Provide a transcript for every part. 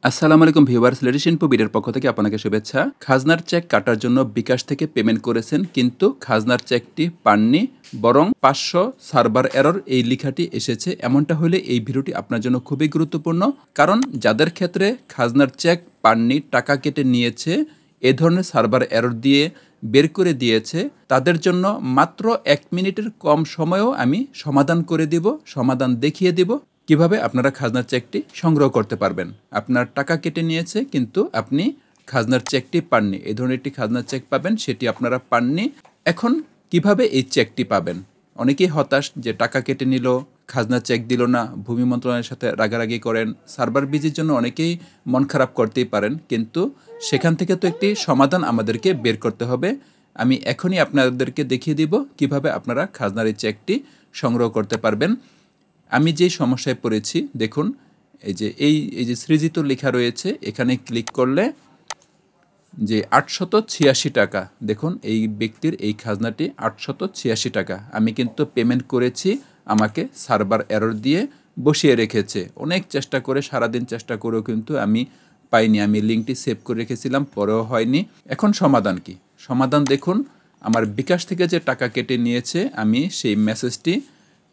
আসসালামু আলাইকুম viewers, ladies info বিডের পক্ষ থেকে আপনাকে শুভেচ্ছা। খাজনার চেক কাটার জন্য বিকাশ থেকে পেমেন্ট করেছেন, কিন্তু খাজনার চেকটি পাননি, বরং 500 সার্ভার এরর এই লেখাটি এসেছে। এমনটা হলে এই ভিডিওটি আপনার জন্য খুবই গুরুত্বপূর্ণ, কারণ যাদের ক্ষেত্রে খাজনার চেক পাননি, টাকা কেটে নিয়েছে, এ ধরনের সার্ভার এরর দিয়ে বের করে দিয়েছে, তাদের জন্য মাত্র 1 মিনিটের কম সময়েও আমি সমাধান করে দিব, সমাধান দেখিয়ে দিব কিভাবে আপনারা খাজনার চেকটি সংগ্রহ করতে পারবেন। আপনার টাকা কেটে নিয়েছে, কিন্তু আপনি খাজনার চেকটি পাননি। এই ধরনের একটি খাজনার চেক পাবেন, সেটি আপনারা পাননি। এখন কিভাবে এই চেকটি পাবেন? অনেকেই হতাশ যে টাকা কেটে নিল, খাজনা চেক দিল না, ভূমি মন্ত্রণালয়ের সাথে রাগারাগি করেন। সার্ভার বিজির জন্য অনেকেই মন খারাপ করতেই পারেন, কিন্তু সেখান থেকে তো একটি সমাধান আমাদেরকে বের করতে হবে। আমি এখনই আপনাদেরকে দেখিয়ে দিব কিভাবে আপনারা খাজনার এই চেকটি সংগ্রহ করতে পারবেন। আমি যেই সমস্যায় পড়েছি, দেখুন, এই যে সৃজিত লেখা রয়েছে, এখানে ক্লিক করলে যে 886 টাকা, দেখুন এই ব্যক্তির এই খাজনাটি 886 টাকা। আমি কিন্তু পেমেন্ট করেছি, আমাকে সার্ভার এরর দিয়ে বসিয়ে রেখেছে। অনেক চেষ্টা করে, সারাদিন চেষ্টা করেও কিন্তু আমি পাইনি। আমি লিঙ্কটি সেভ করে রেখেছিলাম, পরেও হয়নি। এখন সমাধান কি? সমাধান দেখুন, আমার বিকাশ থেকে যে টাকা কেটে নিয়েছে, আমি সেই মেসেজটি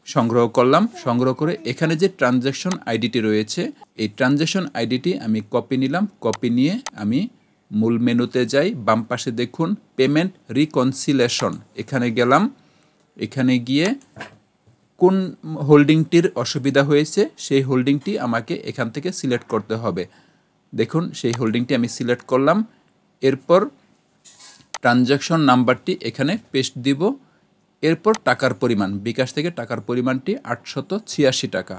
সংগ্রহ করলাম। সংগ্রহ করে এখানে যে ট্রানজ্যাকশন আইডিটি রয়েছে, এই ট্রানজ্যাকশন আইডিটি আমি কপি নিলাম। কপি নিয়ে আমি মূল মেনুতে যাই, বাম পাশে দেখুন পেমেন্ট রিকনসিলেশন, এখানে গেলাম। এখানে গিয়ে কোন হোল্ডিংটির অসুবিধা হয়েছে সেই হোল্ডিংটি আমাকে এখান থেকে সিলেক্ট করতে হবে। দেখুন সেই হোল্ডিংটি আমি সিলেক্ট করলাম। এরপর ট্রানজ্যাকশন নাম্বারটি এখানে পেস্ট দিব। এরপর টাকার পরিমাণ, বিকাশ থেকে টাকার পরিমাণটি 886 টাকা,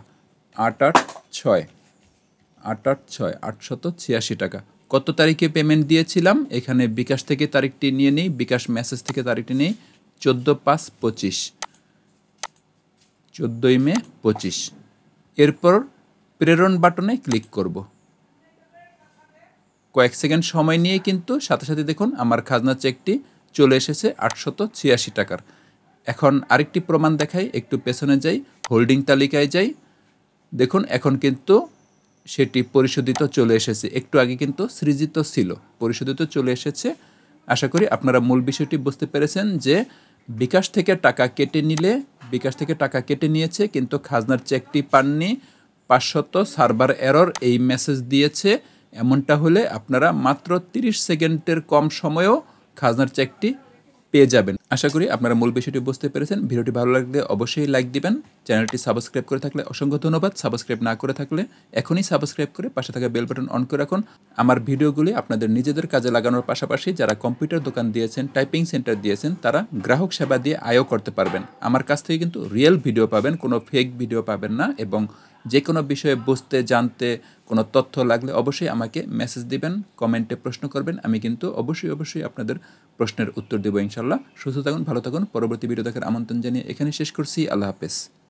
886 টাকা। কত তারিখে পেমেন্ট দিয়েছিলাম? এখানে বিকাশ থেকে তারিখটি নিয়ে নেই, বিকাশ মেসেজ থেকে তারিখটি নেই, 14/5/25, 14 মে 25। এরপর প্রেরণ বাটনে ক্লিক করব। কয়েক সেকেন্ড সময় নিয়ে কিন্তু সাথে সাথে দেখুন আমার খাজনা চেকটি চলে এসেছে 886 টাকার। এখন আরেকটি প্রমাণ দেখাই, একটু পেছনে যাই, হোল্ডিং তালিকায় যাই। দেখুন এখন কিন্তু সেটি পরিশোধিত চলে এসেছে। একটু আগে কিন্তু সৃজিত ছিল, পরিশোধিত চলে এসেছে। আশা করি আপনারা মূল বিষয়টি বুঝতে পেরেছেন যে বিকাশ থেকে টাকা কেটে নিলে, বিকাশ থেকে টাকা কেটে নিয়েছে কিন্তু খাজনার চেকটি পাননি, 500 সার্ভার এরর এই মেসেজ দিয়েছে। এমনটা হলে আপনারা মাত্র 30 সেকেন্ডের কম সময়েও খাজনার চেকটি পেয়ে যাবেন। আশা করি আপনারা মূল বিষয়টি বুঝতে পেরেছেন। ভিডিওটি ভালো লাগলে অবশ্যই লাইক দিবেন। চ্যানেলটি সাবস্ক্রাইব করে থাকলে অসংখ্য ধন্যবাদ। সাবস্ক্রাইব না করে থাকলে এখনই সাবস্ক্রাইব করে পাশে থাকা বেল বাটন অন করে রাখুন। আমার ভিডিওগুলি আপনাদের নিজেদের কাজে লাগানোর পাশাপাশি যারা কম্পিউটার দোকান দিয়েছেন, টাইপিং সেন্টার দিয়েছেন, তারা গ্রাহক সেবা দিয়ে আয়ও করতে পারবেন। আমার কাছ থেকে কিন্তু রিয়েল ভিডিও পাবেন, কোনো ফেক ভিডিও পাবেন না। এবং যে কোনো বিষয়ে বুঝতে, জানতে, কোনো তথ্য লাগলে অবশ্যই আমাকে মেসেজ দিবেন, কমেন্টে প্রশ্ন করবেন। আমি কিন্তু অবশ্যই আপনাদের প্রশ্নের উত্তর দেবো ইনশাল্লাহ। সুস্থ থাকুন, ভালো থাকুন। পরবর্তী ভিডিও দেখার আমন্ত্রণ জানিয়ে এখানে শেষ করছি। আল্লাহ হাফেজ।